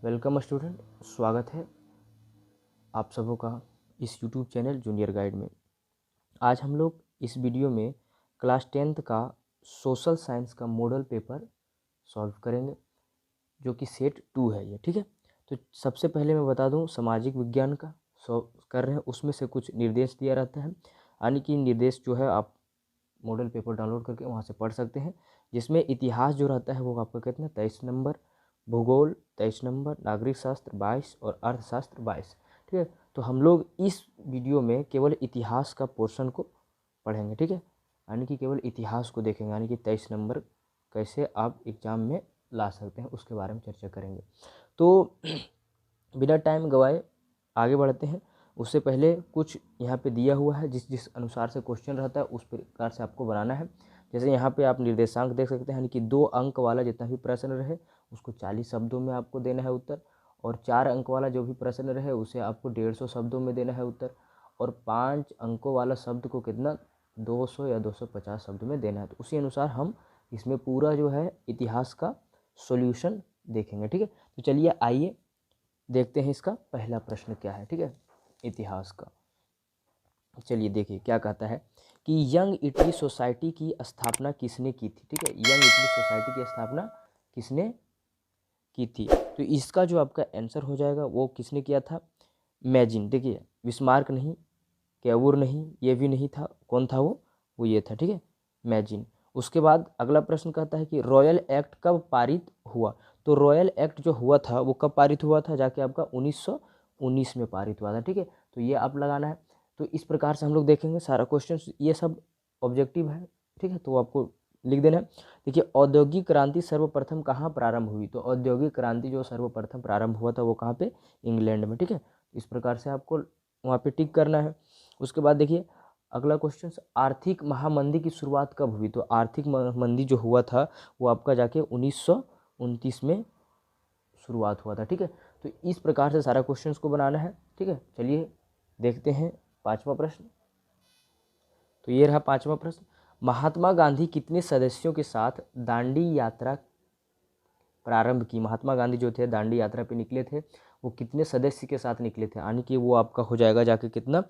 Welcome student, स्वागत है आप सबों का इस यूट्यूब चैनल जूनियर गाइड में। आज हम लोग इस वीडियो में क्लास 10th का सोशल साइंस का मॉडल पेपर सॉल्व करेंगे, जो कि सेट 2 है ये। ठीक है, तो सबसे पहले मैं बता दूं, सामाजिक विज्ञान का सॉल्व कर रहे हैं, उसमें से कुछ निर्देश दिया रहता है, यानी कि निर्देश जो है आप मॉडल पेपर डाउनलोड करके वहाँ से पढ़ सकते हैं। जिसमें इतिहास जो रहता है वो आपका कितना 23 नंबर, भूगोल 23 नंबर, नागरिक शास्त्र 22 और अर्थशास्त्र 22। ठीक है, तो हम लोग इस वीडियो में केवल इतिहास का पोर्शन को पढ़ेंगे। ठीक है, यानी कि केवल इतिहास को देखेंगे, यानी कि 23 नंबर कैसे आप एग्ज़ाम में ला सकते हैं उसके बारे में चर्चा करेंगे। तो बिना टाइम गवाए आगे बढ़ते हैं। उससे पहले कुछ यहाँ पे दिया हुआ है, जिस अनुसार से क्वेश्चन रहता है उस प्रकार से आपको बनाना है। जैसे यहाँ पे आप निर्देशांक देख सकते हैं, यानी कि 2 अंक वाला जितना भी प्रश्न रहे उसको 40 शब्दों में आपको देना है उत्तर, और 4 अंक वाला जो भी प्रश्न रहे उसे आपको 150 शब्दों में देना है उत्तर, और 5 अंकों वाला शब्द को कितना 200 या 250 शब्द में देना है। तो उसी अनुसार हम इसमें पूरा जो है इतिहास का सॉल्यूशन देखेंगे। ठीक है, तो चलिए आइए देखते हैं इसका पहला प्रश्न क्या है। ठीक है, इतिहास का चलिए देखिए क्या कहता है कि यंग इटली सोसाइटी की स्थापना किसने की थी। ठीक है, यंग इटली सोसाइटी की स्थापना किसने की थी, तो इसका जो आपका आंसर हो जाएगा वो किसने किया था, मैजिन। देखिए, विस्मार्क नहीं, कैवूर नहीं, ये भी नहीं था, कौन था वो ये था। ठीक है, मैजिन। उसके बाद अगला प्रश्न कहता है कि रॉयल एक्ट कब पारित हुआ। तो रॉयल एक्ट जो हुआ था वो कब पारित हुआ था, जाके आपका 1919 में पारित हुआ था। ठीक है, तो ये आप लगाना है। तो इस प्रकार से हम लोग देखेंगे सारा क्वेश्चन, ये सब ऑब्जेक्टिव है। ठीक है, तो आपको लिख देना है। देखिए, औद्योगिक क्रांति सर्वप्रथम कहाँ प्रारंभ हुई, तो औद्योगिक क्रांति जो सर्वप्रथम प्रारंभ हुआ था वो कहाँ पे, इंग्लैंड में। ठीक है, इस प्रकार से आपको वहाँ पे टिक करना है। उसके बाद देखिए अगला क्वेश्चन, आर्थिक महामंदी की शुरुआत कब हुई। तो आर्थिक मंदी जो हुआ था वो आपका जाके 1929 में शुरुआत हुआ था। ठीक है, तो इस प्रकार से सारा क्वेश्चंस को बनाना है। ठीक है, चलिए देखते हैं पांचवा प्रश्न। तो ये रहा पांचवा प्रश्न, महात्मा गांधी कितने सदस्यों के साथ दांडी यात्रा प्रारंभ की। महात्मा गांधी जो थे दांडी यात्रा पे निकले थे, वो कितने सदस्य के साथ निकले थे, यानी कि वो आपका हो जाएगा जाके कितना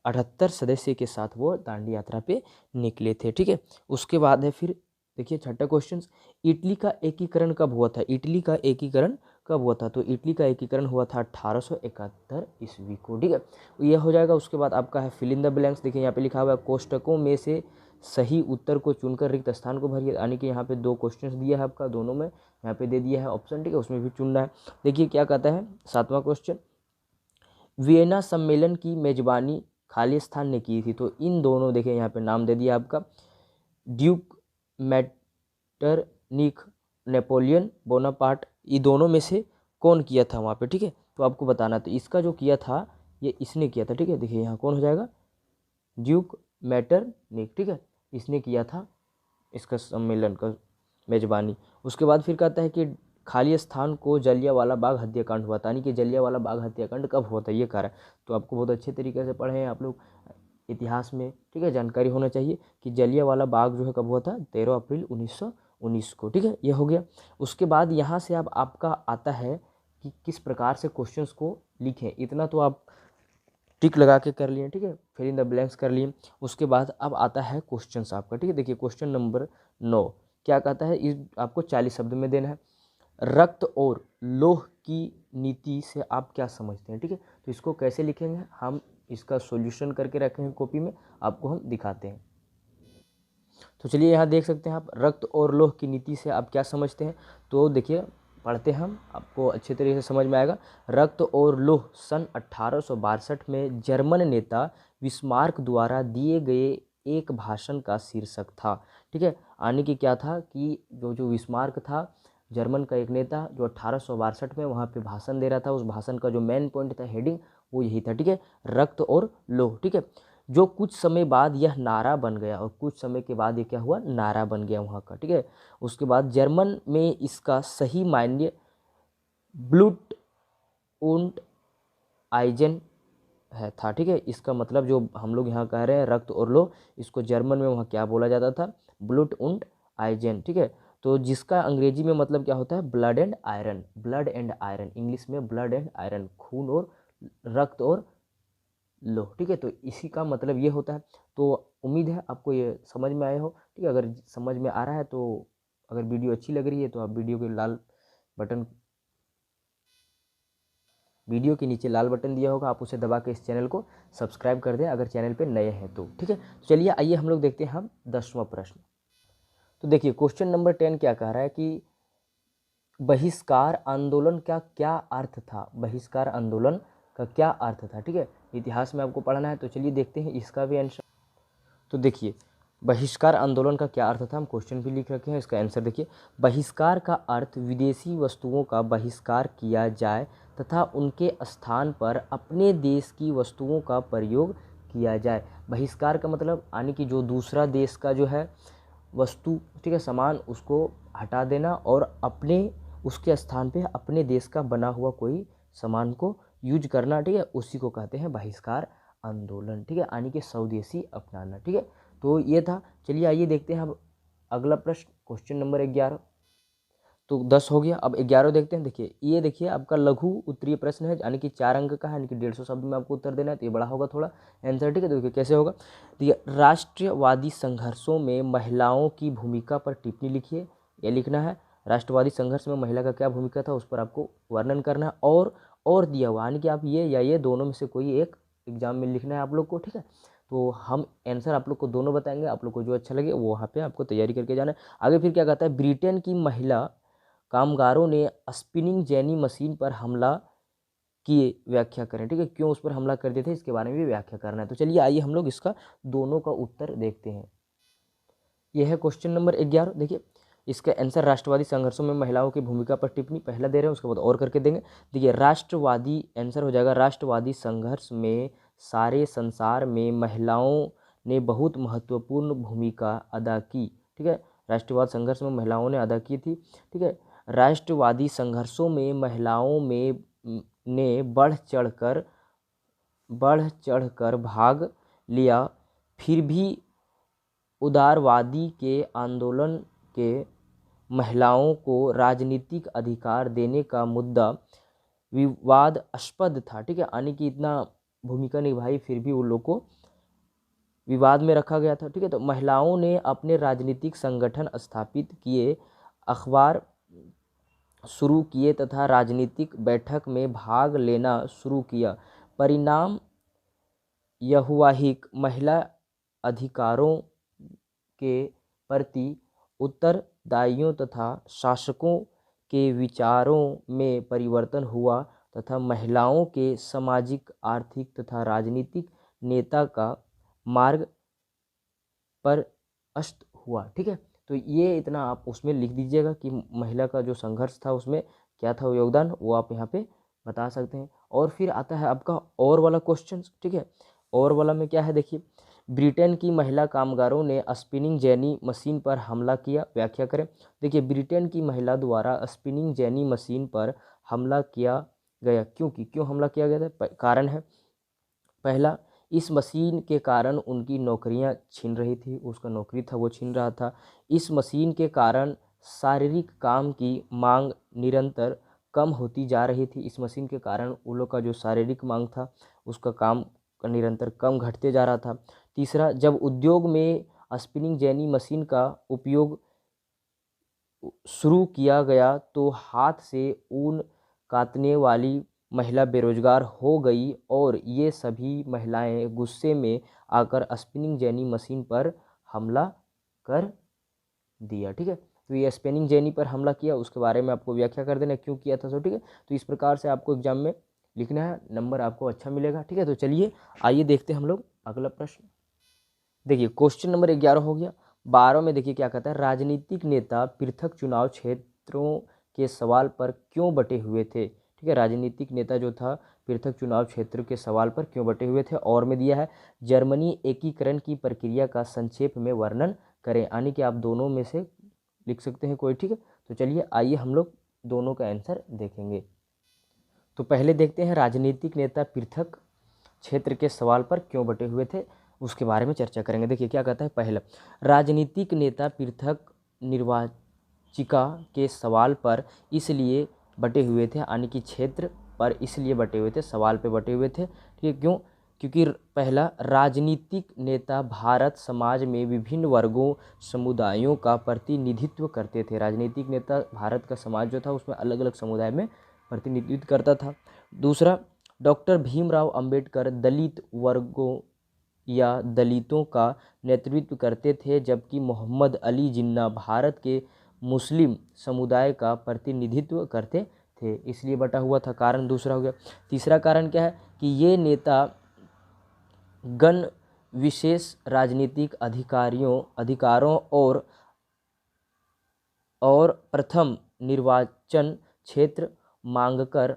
78 सदस्य के साथ वो दांडी यात्रा पे निकले थे। ठीक है, उसके बाद है फिर देखिए छठा क्वेश्चन, इटली का एकीकरण कब हुआ था। इटली का एकीकरण कब हुआ था, तो इटली का एकीकरण हुआ था 1871 ईस्वी को। ठीक है, यह हो जाएगा। उसके बाद आपका है फिल इन द ब्लैंक्स। देखिए यहाँ पे लिखा हुआ है कोष्टकों में से सही उत्तर को चुनकर रिक्त स्थान को भरिए, यानी कि यहाँ पे 2 क्वेश्चन दिया है आपका, दोनों में यहाँ पे दे दिया है ऑप्शन। ठीक है, उसमें भी चुनना है। देखिए क्या कहता है सातवां क्वेश्चन, वियना सम्मेलन की मेजबानी खालिस्तान ने की थी। तो इन दोनों, देखिए यहाँ पे नाम दे दिया आपका, ड्यूक मैटरनिख, नेपोलियन बोनापार्ट, ये दोनों में से कौन किया था वहाँ पे। ठीक है, तो आपको बताना, तो इसका जो किया था ये इसने किया था। ठीक है, देखिए यहाँ कौन हो जाएगा, ड्यूक मैटरनिख। ठीक है, इसने किया था इसका सम्मेलन का मेजबानी। उसके बाद फिर कहता है कि खालिस्तान को जलियांवाला बाग हत्याकांड हुआ था, यानी कि जलियांवाला बाग हत्याकांड कब हुआ था ये कह रहा है। तो आपको बहुत अच्छे तरीके से पढ़े हैं आप लोग इतिहास में। ठीक है, जानकारी होना चाहिए कि जलियांवाला बाग जो है कब हुआ था, 13 अप्रैल 1919 को। ठीक है, ये हो गया। उसके बाद यहाँ से अब आपका आता है कि किस प्रकार से क्वेश्चंस को लिखें। इतना तो आप टिक लगा के कर लिए। ठीक है, फिर इन द ब्लैंक्स कर लिए। उसके बाद अब आता है क्वेश्चंस आपका। ठीक है, देखिए क्वेश्चन नंबर 9 क्या कहता है, इस आपको 40 शब्द में देना है। रक्त और लौह की नीति से आप क्या समझते हैं। ठीक है, तो इसको कैसे लिखेंगे, हम इसका सॉल्यूशन करके रखेंगे कॉपी में, आपको हम दिखाते हैं। तो चलिए यहाँ देख सकते हैं आप, रक्त और लौह की नीति से आप क्या समझते हैं। तो देखिए पढ़ते हैं हम, आपको अच्छे तरीके से समझ में आएगा। रक्त और लौह सन 1862 में जर्मन नेता बिस्मार्क द्वारा दिए गए एक भाषण का शीर्षक था। ठीक है, यानी कि क्या था कि जो बिस्मार्क था, जर्मन का एक नेता जो 1862 में वहाँ पे भाषण दे रहा था, उस भाषण का जो मेन पॉइंट था, हेडिंग, वो यही था। ठीक है, रक्त और लौह। ठीक है, जो कुछ समय बाद यह नारा बन गया, और कुछ समय के बाद ये क्या हुआ, नारा बन गया वहाँ का। ठीक है, उसके बाद जर्मन में इसका सही मायने ब्लूट उंट आइजन है था। ठीक है, इसका मतलब जो हम लोग यहाँ कह रहे हैं रक्त और लौह, इसको जर्मन में वहाँ क्या बोला जाता था, ब्लूट उंट आइजन। ठीक है, तो जिसका अंग्रेजी में मतलब क्या होता है, blood and iron, blood and iron, English में ब्लड एंड आयरन, खून और रक्त और लोह, ठीक है। तो इसी का मतलब ये होता है। तो उम्मीद है आपको ये समझ में आया हो, ठीक है। अगर समझ में आ रहा है तो अगर वीडियो अच्छी लग रही है तो आप वीडियो के नीचे लाल बटन दिया होगा, आप उसे दबा के इस चैनल को सब्सक्राइब कर दें अगर चैनल पे नए हैं तो, ठीक है। तो चलिए आइए हम लोग देखते हैं हम 10वां प्रश्न। तो देखिए क्वेश्चन नंबर 10 क्या कह रहा है कि बहिष्कार आंदोलन का क्या अर्थ था, बहिष्कार आंदोलन का क्या अर्थ था, ठीक है। इतिहास में आपको पढ़ना है, तो चलिए देखते हैं इसका भी आंसर। तो देखिए बहिष्कार आंदोलन का क्या अर्थ था, हम क्वेश्चन भी लिख रखे हैं, इसका आंसर देखिए। बहिष्कार का अर्थ विदेशी वस्तुओं का बहिष्कार किया जाए तथा उनके स्थान पर अपने देश की वस्तुओं का प्रयोग किया जाए। बहिष्कार का मतलब यानी कि जो दूसरा देश का जो है वस्तु, ठीक है, सामान, उसको हटा देना और अपने उसके स्थान पे अपने देश का बना हुआ कोई सामान को यूज करना, ठीक है, उसी को कहते हैं बहिष्कार आंदोलन, ठीक है, यानी कि स्वदेशी अपनाना, ठीक है। तो ये था। चलिए आइए देखते हैं अब अगला प्रश्न, क्वेश्चन नंबर 11। तो 10 हो गया, अब 11 देखते हैं। देखिए ये देखिए आपका लघु उत्तरीय प्रश्न है, यानी कि 4 अंक का है, यानी कि 150 शब्द में आपको उत्तर देना है, तो ये बड़ा होगा थोड़ा आंसर, ठीक है। तो देखिए कैसे होगा, देखिए राष्ट्रवादी संघर्षों में महिलाओं की भूमिका पर टिप्पणी लिखिए, ये लिखना है। राष्ट्रवादी संघर्ष में महिला का क्या भूमिका था उस पर आपको वर्णन करना है, और दिया हुआ, यानी कि आप ये या ये दोनों में से कोई एक एग्जाम में लिखना है आप लोग को, ठीक है। तो हम आंसर आप लोग को दोनों बताएंगे, आप लोग को जो अच्छा लगे वो वहाँ पे आपको तैयारी करके जाना है। आगे फिर क्या कहता है, ब्रिटेन की महिला कामगारों ने स्पिनिंग जेनी मशीन पर हमला किए, व्याख्या करें, ठीक है। क्यों उस पर हमला कर दिए थे इसके बारे में भी व्याख्या करना है। तो चलिए आइए हम लोग इसका दोनों का उत्तर देखते हैं। यह है क्वेश्चन नंबर 11। देखिए इसका आंसर राष्ट्रवादी संघर्षों में महिलाओं की भूमिका पर टिप्पणी पहला दे रहे हैं, उसके बाद और करके देंगे। देखिए राष्ट्रवादी आंसर हो जाएगा, राष्ट्रवादी संघर्ष में सारे संसार में महिलाओं ने बहुत महत्वपूर्ण भूमिका अदा की, ठीक है। राष्ट्रवाद संघर्ष में महिलाओं ने अदा की थी, ठीक है। राष्ट्रवादी संघर्षों में महिलाओं में ने बढ़ चढ़कर भाग लिया, फिर भी उदारवादी के आंदोलन के महिलाओं को राजनीतिक अधिकार देने का मुद्दा विवादास्पद था, ठीक है, यानी कि इतना भूमिका निभाई फिर भी उन लोग को विवाद में रखा गया था, ठीक है। तो महिलाओं ने अपने राजनीतिक संगठन स्थापित किए, अखबार शुरू किए तथा राजनीतिक बैठक में भाग लेना शुरू किया। परिणाम यह हुआ ही महिला अधिकारों के प्रति उत्तरदायियों तथा शासकों के विचारों में परिवर्तन हुआ तथा महिलाओं के सामाजिक, आर्थिक तथा राजनीतिक नेता का मार्ग प्रशस्त हुआ, ठीक है। तो ये इतना आप उसमें लिख दीजिएगा कि महिला का जो संघर्ष था उसमें क्या था योगदान, वो आप यहाँ पे बता सकते हैं। और फिर आता है आपका और वाला क्वेश्चन, ठीक है। और वाला में क्या है, देखिए ब्रिटेन की महिला कामगारों ने स्पिनिंग जेनी मशीन पर हमला किया, व्याख्या करें। देखिए ब्रिटेन की महिला द्वारा स्पिनिंग जेनी मशीन पर हमला किया गया, क्यों हमला किया गया था, कारण है। पहला, इस मशीन के कारण उनकी नौकरियां छीन रही थी, उसका नौकरी था वो छीन रहा था। इस मशीन के कारण शारीरिक काम की मांग निरंतर कम होती जा रही थी, इस मशीन के कारण उन लोग का जो शारीरिक मांग था उसका काम निरंतर कम घटते जा रहा था। तीसरा, जब उद्योग में स्पिनिंग जेनी मशीन का उपयोग शुरू किया गया तो हाथ से ऊन काटने वाली महिला बेरोजगार हो गई और ये सभी महिलाएं गुस्से में आकर स्पिनिंग जेनी मशीन पर हमला कर दिया, ठीक है। तो ये स्पिनिंग जेनी पर हमला किया, उसके बारे में आपको व्याख्या कर देना क्यों किया था, सो ठीक है। तो इस प्रकार से आपको एग्जाम में लिखना है, नंबर आपको अच्छा मिलेगा, ठीक है। तो चलिए आइए देखते हैं हम लोग अगला प्रश्न। देखिए क्वेश्चन नंबर 11 हो गया। 12 में देखिए क्या कहता है, राजनीतिक नेता पृथक चुनाव क्षेत्रों के सवाल पर क्यों बटे हुए थे, ठीक है। राजनीतिक नेता जो था पृथक चुनाव क्षेत्र के सवाल पर क्यों बटे हुए थे, और में दिया है जर्मनी एकीकरण की प्रक्रिया का संक्षेप में वर्णन करें, यानी कि आप दोनों में से लिख सकते हैं कोई, ठीक है। तो चलिए आइए हम लोग दोनों का आंसर देखेंगे। तो पहले देखते हैं राजनीतिक नेता पृथक क्षेत्र के सवाल पर क्यों बटे हुए थे, उसके बारे में चर्चा करेंगे। देखिए क्या कहता है, पहला, राजनीतिक नेता पृथक निर्वाचन चिका के सवाल पर इसलिए बटे हुए थे, यानी कि क्षेत्र पर इसलिए बटे हुए थे, सवाल पे बटे हुए थे। ठीक है, क्यों? क्योंकि पहला, राजनीतिक नेता भारत समाज में विभिन्न वर्गों समुदायों का प्रतिनिधित्व करते थे। राजनीतिक नेता भारत का समाज जो था उसमें अलग अलग समुदाय में प्रतिनिधित्व करता था। दूसरा, डॉक्टर भीमराव अंबेडकर दलित वर्गों या दलितों का नेतृत्व करते थे, जबकि मोहम्मद अली जिन्ना भारत के मुस्लिम समुदाय का प्रतिनिधित्व करते थे, इसलिए बटा हुआ था। कारण दूसरा हो गया। तीसरा कारण क्या है कि ये नेता गण विशेष राजनीतिक अधिकारों और प्रथम निर्वाचन क्षेत्र मांगकर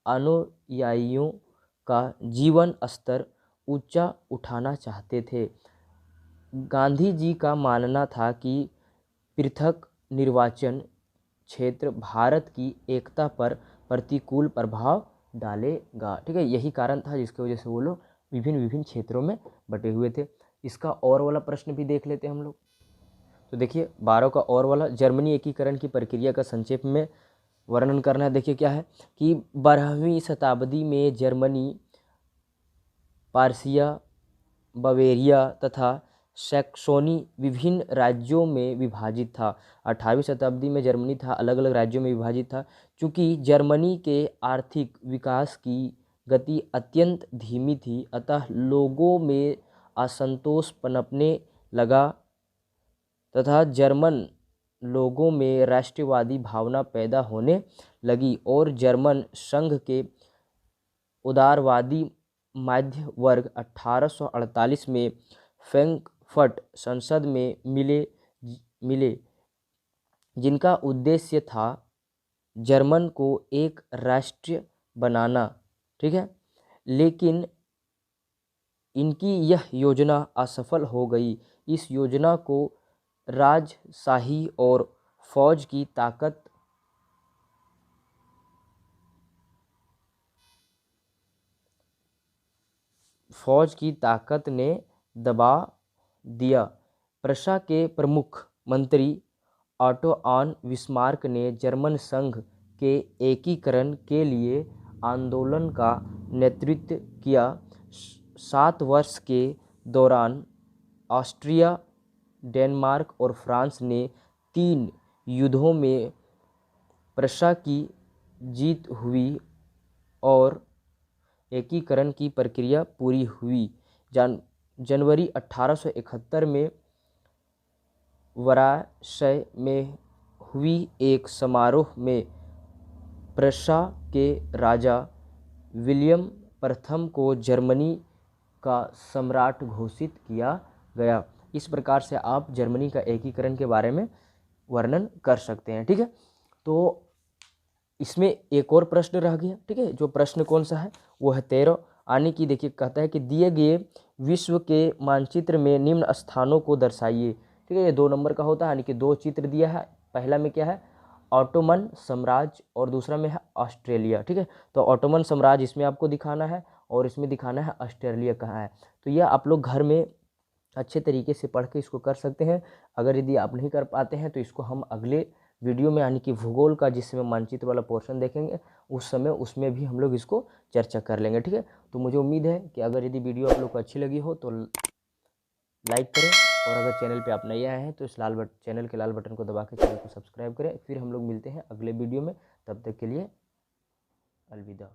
अनुयायियों का जीवन स्तर ऊंचा उठाना चाहते थे। गांधी जी का मानना था कि पृथक निर्वाचन क्षेत्र भारत की एकता पर प्रतिकूल प्रभाव डालेगा। ठीक है, यही कारण था जिसकी वजह से वो लोग विभिन्न क्षेत्रों में बटे हुए थे। इसका और वाला प्रश्न भी देख लेते हैं हम लोग। तो देखिए 12 का और वाला, जर्मनी एकीकरण की प्रक्रिया का संक्षेप में वर्णन करना है। देखिए क्या है कि 12वीं शताब्दी में जर्मनी पार्सिया, बवेरिया तथा सैक्सोनी विभिन्न राज्यों में विभाजित था। 18वीं शताब्दी में जर्मनी था अलग अलग राज्यों में विभाजित था। चूँकि जर्मनी के आर्थिक विकास की गति अत्यंत धीमी थी, अतः लोगों में असंतोष पनपने लगा तथा जर्मन लोगों में राष्ट्रवादी भावना पैदा होने लगी और जर्मन संघ के उदारवादी मध्य वर्ग 1848 में फ्रैंकफर्ट संसद में मिले, जिनका उद्देश्य था जर्मन को एक राष्ट्र बनाना। ठीक है, लेकिन इनकी यह योजना असफल हो गई। इस योजना को राजशाही और फौज की ताकत ने दबा दिया। प्रशा के प्रमुख मंत्री ऑटो ऑन बिस्मार्क ने जर्मन संघ के एकीकरण के लिए आंदोलन का नेतृत्व किया। 7 वर्ष के दौरान ऑस्ट्रिया, डेनमार्क और फ्रांस ने 3 युद्धों में प्रशा की जीत हुई और एकीकरण की प्रक्रिया पूरी हुई। जनवरी 1871 में वरासय में हुई एक समारोह में प्रशा के राजा विलियम प्रथम को जर्मनी का सम्राट घोषित किया गया। इस प्रकार से आप जर्मनी का एकीकरण के बारे में वर्णन कर सकते हैं। ठीक है, तो इसमें एक और प्रश्न रह गया। ठीक है, जो प्रश्न कौन सा है वो है 13, यानी कि देखिए कहता है कि दिए गए विश्व के मानचित्र में निम्न स्थानों को दर्शाइए। ठीक है, ये 2 नंबर का होता है, यानी कि 2 चित्र दिया है। पहला में क्या है, ऑटोमन साम्राज्य और दूसरा में है ऑस्ट्रेलिया। ठीक है, तो ऑटोमन साम्राज्य इसमें आपको दिखाना है और इसमें दिखाना है ऑस्ट्रेलिया कहाँ है। तो यह आप लोग घर में अच्छे तरीके से पढ़ के इसको कर सकते हैं। अगर यदि आप नहीं कर पाते हैं तो इसको हम अगले वीडियो में, यानी कि भूगोल का जिसमें मानचित्र वाला पोर्शन देखेंगे उस समय उसमें भी हम लोग इसको चर्चा कर लेंगे। ठीक है, तो मुझे उम्मीद है कि अगर यदि वीडियो आप लोग को अच्छी लगी हो तो लाइक करें और अगर चैनल पे आप नए आए हैं तो इस चैनल के लाल बटन को दबा के चैनल को सब्सक्राइब करें। फिर हम लोग मिलते हैं अगले वीडियो में, तब तक के लिए अलविदा।